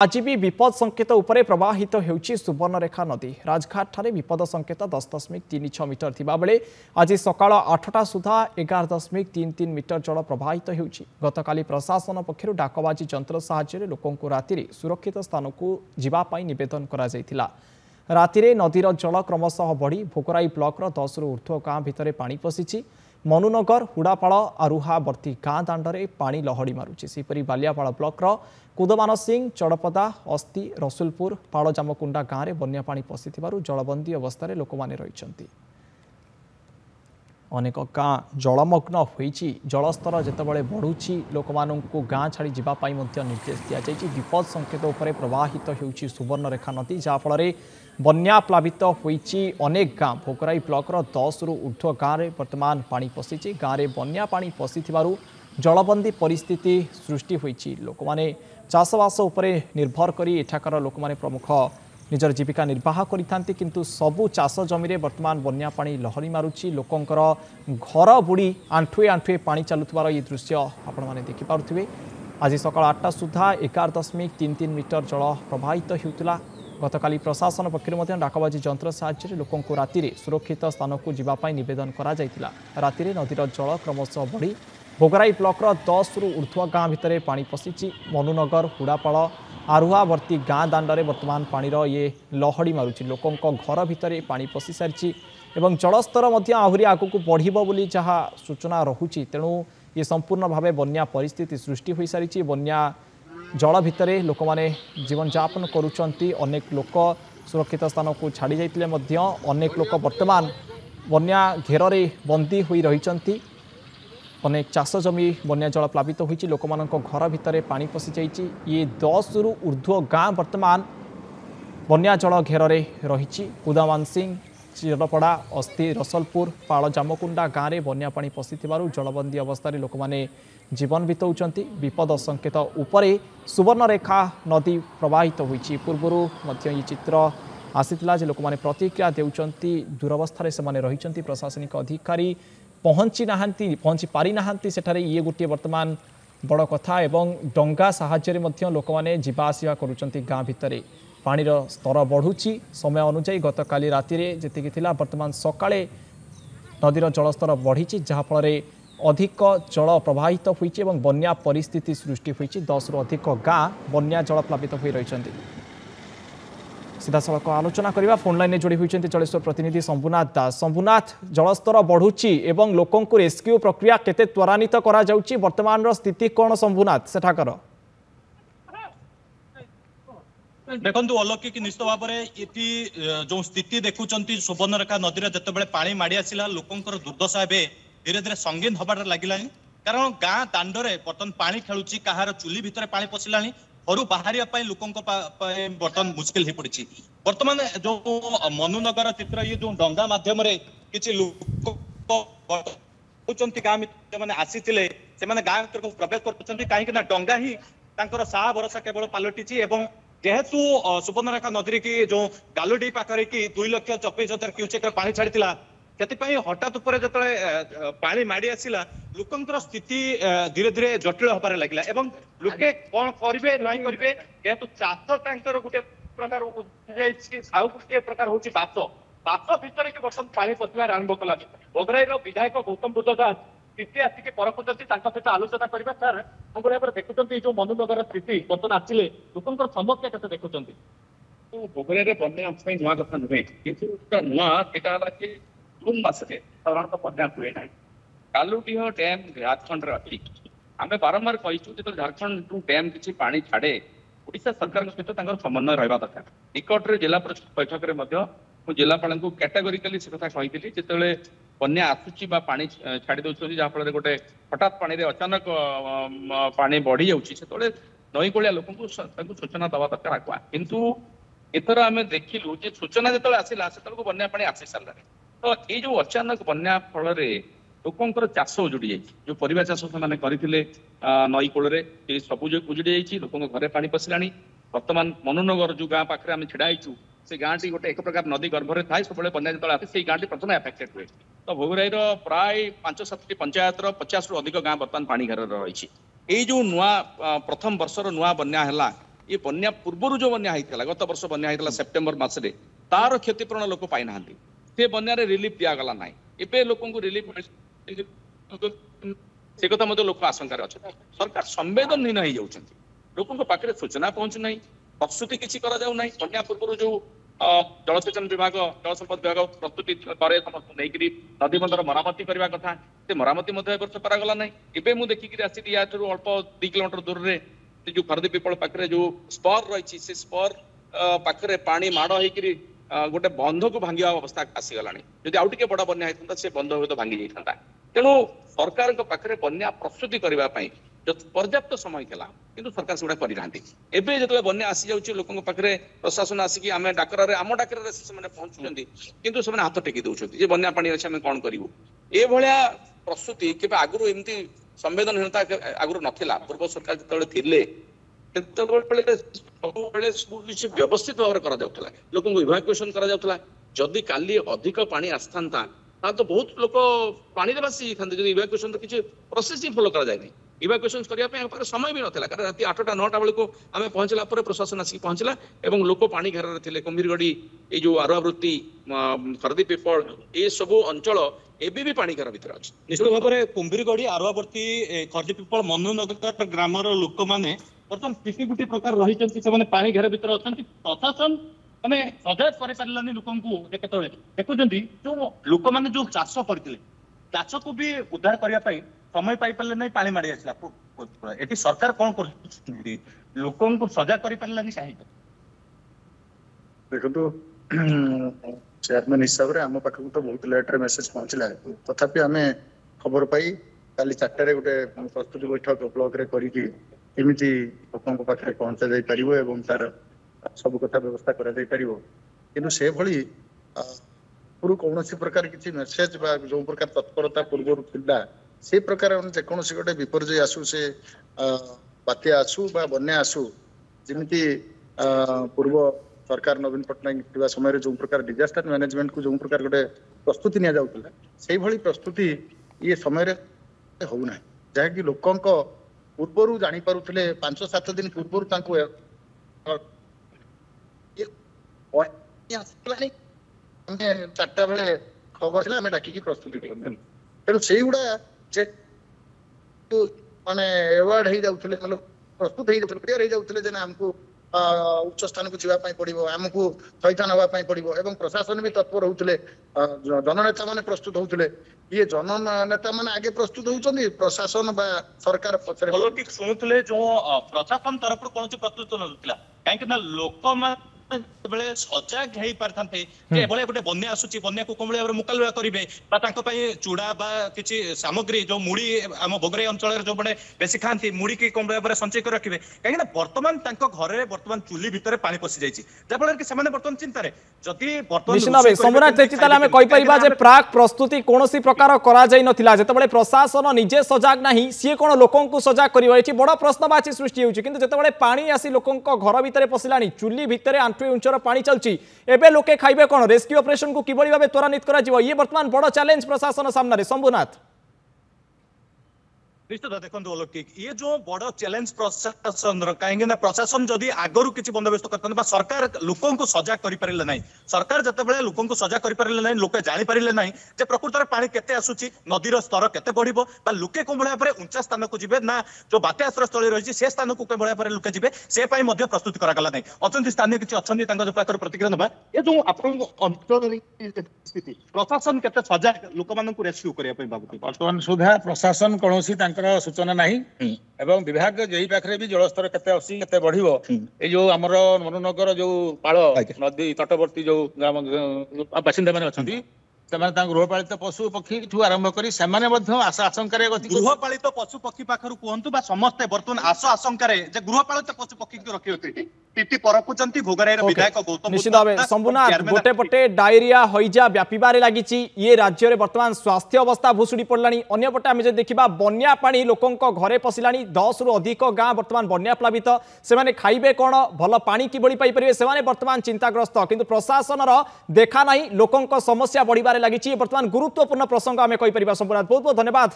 आज भी विपद संकेत उपरे प्रवाहित होउछि सुवर्णरेखा नदी। राजघाट ठारे विपद संकेत 10.36 मीटर थिबा बेले आज सकाळ 8टा सुधा 11.33 मीटर जल प्रवाहित होउछि। गतकाली प्रशासन पक्षरु डाकबाजी जंत्र सहाय्य लोकंकु रातिरे सुरक्षित स्थान को जीवा पाई निवेदन करा जायतिला। रातिरे नदीर जल क्रमशः बढ़ी भोकराई ब्लॉक 10 रु ऊर्ध्व गाँ भितर पानी पशिछि। मनुनगर हुड़ापाड़ आरुहावर्ती गाँ दाण्डे पानी लहड़ी मारुछि। सेपरि बालियापाड़ ब्लॉक कुदमान सिंह चड़पदा अस्ति रसुलपुर पाड़जामकुंडा गाँव में बन्या पानी पशिथिबारु जलबंदी अवस्था लोक मैंने रही। अनेक गाँ जलमग्न होइछि। जलस्तर जेतेबेले बढ़ुछि लोक माननकु गाँ छाड़ी जीवा पाई मध्य निर्देश दिया जायछि। विपद संकेत उपरे प्रवाहित होउछि सुवर्णरेखा नदी, जहा फल बन्या प्लावित होइछि अनेक गाँ। भोकराई ब्लॉक 10 रु ऊर्ध्व गाँव में वर्तमान पानी पशिछि। गाँव में बन्या पानी पशिथिबारु जलबंदी परिस्थिति सृष्टि होइछि। लोक माने चाषबास उपरे निर्भर करी एठाकार लोक माने प्रमुख निजर जीविका निर्वाह करिथांती, किंतु सबु चाष जमी रे वर्तमान बन्या पानी लहरी मारुछि। लोकंकर घर बुड़ी आंठुए आंठुए पानी चलुथिबार ये दृश्य आपण माने देखि पारुथिबे। आज सकाळ 8टा सुधा 11.33 मीटर जल प्रवाहित हेउतिला। गतकाली प्रशासन पक्षरु मध्य डाकबाजी जंत्र सहाय्य लोकंकु रातिरे सुरक्षित स्थान को जीवा पाई निवेदन करा जायतिला। रातिरे नदीर जल क्रमशः बढ़ी भोगराई ब्लॉक 10 रु ऊर्ध्व गाँ भितर पानी पशिछि। मनुनगर हुड़ापाड़ आरुहावर्ती गाँ दाण्डे वर्तमान पानी ये लहड़ी मारुछि। लोकंक घर भितर पानी पशि सारिछि एवं जलस्तर आहरी आगक बढ़िबो बोली जहाँ सूचना रहुछि। तेणु ये संपूर्ण भावे बन्या परिस्थिति सृष्टि हो सारी। बन्या जल भितर लोक माने जीवन यापन करुचंती। अनेक लोक सुरक्षित स्थान को छाड़ी जाइतिले अनेक लोक वर्तमान बन्या घेरे बंदी होई रहिचंती। अनेक चाष जमी बन्या जल प्लावित होइछि। लोक मानक घर भितर पानी पशि जाइछि। ये 10 रु ऊर्ध्व गाँ वर्तमान बन्या जल घेरे रहिछि। कुदमान सिंह चिरपड़ा अस्ति रसलपुर पाड़जामकुंडा गाँव में बन्या पानी पशिथिबारु जलबंदी अवस्था लोक माने जीवन बिताउछंती। विपद संकेत उपरे सुवर्णरेखा नदी प्रवाहित होइछि। पूर्वरु मध्य ये चित्र आसीतिला जे लोक माने प्रतिक्रिया देउछंती। दुरवस्था से माने रहिचंती। प्रशासनिक अधिकारी पहुंची पारि नाहांती सेठारे ये गोटे वर्तमान बड़ कथा। एवं डंगा साहाय्य मध्य लोक माने जीवा आसिया करुचंती। गाँ भितर पानीर स्तर बढ़ुछि समय अनुसार। गतकाली रातिरे जेतिकी थिला वर्तमान सकाळे नदीर जलस्तर बढ़ी जहाँफल अधिक जल प्रवाहित होइछि एवं बन्या परिस्थिति सृष्टि होइछि। 10 रु अधिक गाँ बन्या जल प्लावित होई रहिचंती। सीधा सड़क आलोचना करवा फोन लाइन जोड़ी होती जलेश्वर प्रतिनिधि शंभुनाथ दास। शंभुनाथ, जलस्तर बढ़ुछि एवं लोकों को रेस्क्यू प्रक्रिया केते त्वरान्वित करा जाउछि, वर्तमान स्थिति कौन शंभुनाथ सेठाकर? देखु अलौकिक निश्चित भाव में जो स्थिति देखुंट सुवर्णरेखा नदी में जिते पानी माड़ी आसला लोकंर दुर्दशा धीरे धीरे संगीन हबार लगे। कारण गाँ दाण्डे बर्तमान पानी खेलुची, कहार चुली भितर पानी पशिला, घर बाहर लोकों बर्तमान मुस्किल हो पड़ी। बर्तमान जो मनुनगर चित्र ये जो डंगा मध्यम किसी लोक गाँ मैंने आसी गाँ भर प्रवेश कर कहीं डंगा ही साहा भरोसा केवल पलटि। जेहेतु सुवर्णरेखा नदी की जो गालुडी पाखे कि 2,24,000 क्यूसेक पानी छाड़ी से हठात जो पानी माड़ी आसला लोकंर स्थिति धीरे धीरे जटिल हबार लगे। लोके कौन करेंगे नहीं करेंगे जेहेतु चाष गोटे प्रकार आउ गोटे प्रकार हूँ बास भितर कि बर्तमान पानी पशिबार आरंभ कला। भोगराई विधायक गौतम बुद्ध दास स्थिति आसिक परखुंट सहित आलोचना करवा। सर भाव देखुं जो मनुनगर स्थिति बर्तमान आसिले लोकंर समस्या के देखुं भोगराई बन्या नुआ कथा नुहे कि नुआ कि जून मसरे साधारणतः बन्या हुए ना। कालुडीह डैम झारखंड अच्छी आम बारंबार कहीचु जो झारखंड डैम किसी पानी छाड़े ओडिशा सरकार सहित समन्वय रहा दरकार। निकट जिला परिषद बैठक में जिलापाल को कैटेगोरिकली से कथा कही जिते बन्या आसूची पानी छाड़ी दौरान जहाँफल गोटे हठात पानी अचानक पानी बढ़ी जाए नई कूलिया लोक सूचना दवा दरकार आगुआ। किंतु एथर आम देखिलु सूचना जो आसला से बन्या पानी आसी सारा। तो ये जो अचानक बन्या फल लोकंर चाष उजुड़ी जाइए, जो परिवा चाष से करते नई कूल सब उजुड़ी जाइए। लोक घरे पानी पशिला। बर्तमान मनुनगर जो गाँ पाखे आम छिड़ा होइछु से गाँ टी गोटे एक प्रकार नदी गर्भर थाए सब बन्या जो आसे से गाँ टी प्रथम एफेक्टेड हुए। तो भोगराई प्राय 5-7 पंचायत 50 रु अधिक गाँ बर्तमान पानी घर रही। जो नुआ प्रथम वर्षर नुआ बन्या है ये बन्या पूर्व जो बन्या होता गत वर्ष बन्या होता सेप्टेम्बर मसरे तार क्षतिपूरण लोक पाई ना से बन्या रिलीफ दिगला ना एवं लोक रिलीफ से कथा लोक आशंकार अच्छा सरकार संवेदनहीन हो जाती लोक पाखे सूचना पहुंचु ना प्रस्तुति किसी बन्या पूर्व जो जलसेचन विभाग जल संपद विभाग प्रस्तुति करे समस्त नहीं नदी बंधर मरामती करने कथा से मरामती करागला ना एवं मुझे देखिक आसी अल्प 2 किलोमीटर दूर से जो खरदी पिपल पाखे जो स्पर रही से स्पर पाखे पानी माड़ होकर गोटे बंध को भांगा अवस्था आसीगला जदि आउ टे बड़ बन्या होता से बंध हूँ तो भांगी जाता तेणु सरकार पाखे बन्या प्रस्तुति करने पर्याप्त समय था किंतु सरकार से करना एवं जो बन्या आसी जाऊँगी लोक पाखे प्रशासन आसिक आम डाकर आम डाकर पहुंचुंट किंतु से हाथ टेकी दौरान बन्या पानी अच्छे आम कौन करूँ ये प्रस्तुति के आगुरी एमती संवेदनहीनता आगुरी नाला पूर्व सरकार जो व्यवस्थित भाव में लोक इवाकुएसन जदि काली अधिक पानी आसता तो बहुत लोक पानी भासी जाते जब इवाकुएसन तो किसी प्रोसेस ही फॉलो कराए नहीं इवाकुएसन करने समय भी नाला कारण रात 8टा 9टा बेलू आम पहुंचला प्रशासन आसिक पहुंचला और लोक पानी घेर थे कुम्भीरगढ़ी ये जो आरुआवृत्ति खरदी पिपल ये सब अंचल एबी भी पानी घेर भर अच्छे निश्चित भाव में कुम्भीरगढ़ी आरुआवर्ती खरदी पिपल मनुनगर ग्रामर लोक मैंने बर्तमान किसी गोटे प्रकार रही पानी घेर भर अच्छा प्रशासन मैंने सजाग कर लोक देखुं जो लोक मैंने जो चाष करते चाष को भी उद्धार करने समय पाई पारे ना पानी माड़ी आसला ये सरकार कौन कर लोक सजाग कर पारे कहीं देखो चेयरमैन हिसाब से आम पाखक तो बहुत लेट्रे मेसेज पहुँचला तथापि आम खबर पाई काली 4टारे गोटे प्रस्तुति बैठक ब्लॉक रे करिकी केमिति लोकों पाखे पहुंचा जाई परिबो एवं तार सब कथा व्यवस्था करा जाई परिबो किंतु से भली पूर्व कौन प्रकार किसी मेसेज बा जो प्रकार तत्परता पूर्व थिला से प्रकार जेकोसी गोटे विपर्यय आसू से बात्या आसू बा बन्या आसू जमी पूर्व सरकार नवीन पट्टनायक समय जो प्रकार डिजास्टर मैनेजमेंट को जो प्रकार गोटे प्रस्तुति नि जाउतला सेही भली प्रस्तुति ये समय होना जहाँकि लोक पूर्वर जानी पारुथिले 5-7 दिन पूर्वर 4टा बेले खबर आम डाकिकी प्रस्तुति तेणु से गुड़ा माने एवार्ड हो जाते प्रस्तुत हो जाते आमको उच्च स्थान को जावाई पड़ो आमको थैथान हाँपाई पड़ो और प्रशासन भी तत्पर होते जननेता मैंने प्रस्तुत होते ये जननेता मैंने आगे प्रस्तुत होती प्रशासन बा सरकार पचर शुणुले जो प्रशासन तरफ कौन प्रस्तुत ना कहीं लोक सजाग हो पारे गोटे बन्या आसूची बन्या को कौन भाव मुकाबला करेंगे चूड़ा किसी सामग्री जो मुड़ी आम भोगराई अंचल जो बड़े बेसी खाती मुड़ी की कौन भाव संचय कर रखिए कहीं बर्तमान घर बर्तमान चुली भितर पानी पशि जाइए जहाँफल कि बर्तमान चिंतार जदि सोमनाथ प्राक प्रस्तुति कौन प्रकार कर प्रशासन निजे सजाग ना सी कौन लोक सजाग कर बड़ प्रश्नवाची सृष्टि होते पानी आसी लोक घर भितर पशिला चुली भितर उंचर पानी चलती एबे लोके खाइबे कौन रेस्क्यू ऑपरेशन को किबड़ी भाबे त्वरान्वित करा जिवो ये वर्तमान बड़ चैलेंज प्रशासन सामने शंभुनाथ निश्चित देखो अलौकिक ये जो बड़ चैलेंज प्रशासन कहीं प्रशासन जदि आगरू किसी बंदोबस्त करते सरकार लोक सजाग कर ना सरकार जिते लोक सजाग कर ना लोक जापर ना प्रकृत में पानी केते आसूची नदीर स्तर केते बढ़िबो लोके कौन भाव में उंचा स्थान को जीवे ना जो बात्या आश्रय स्थल रही से स्थान को कौन भाव में लोके जीवे से प्रस्तुत करागला ना अच्छा स्थानीय किसी अच्छा जो प्रकार प्रतिक्रिया ना ये जो आप अंचल स्थिति प्रशासन केते सजाग लोक मानक रेस्क्यू करने भावुँ वर्तमान सुधा प्रशासन कौन सूचना नहीं एवं विभाग जही पाखे भी जलस्तर केते अच्छी केते बढ़िबो ए जो हमर मनुनगर जो पाळ नदी तटवर्ती जो ग्राम बासिंदा माने अछंती गृहपालित पशु पक्षी ठू आरंभ करी आशा आशंकार गृहपालित पशु पक्षी पाखर कहतु समस्ते बर्तमान आशा आशंकार गृहपालित पशु पक्षी को रखी निश्चित भाव शंभुनाथ गोटे पटे डायरिया हईजा व्यापार लगी ये राज्य में बर्तमान स्वास्थ्य अवस्था भुशुड़ी पड़ा अंपटे आम देखा बन्या पानी लोकों घरे पशिला 10 रु अधिक गाँ बर्तमान बन्या प्लावित से खाइबे कौन भल पानी किभली पाइपर से बर्तमान चिंताग्रस्त किंतु प्रशासन देखा ना लोकों समस्या बढ़िबार लगी बर्तमान गुरुत्वपूर्ण प्रसंग आम कहीपर शंभुनाथ बहुत बहुत धन्यवाद।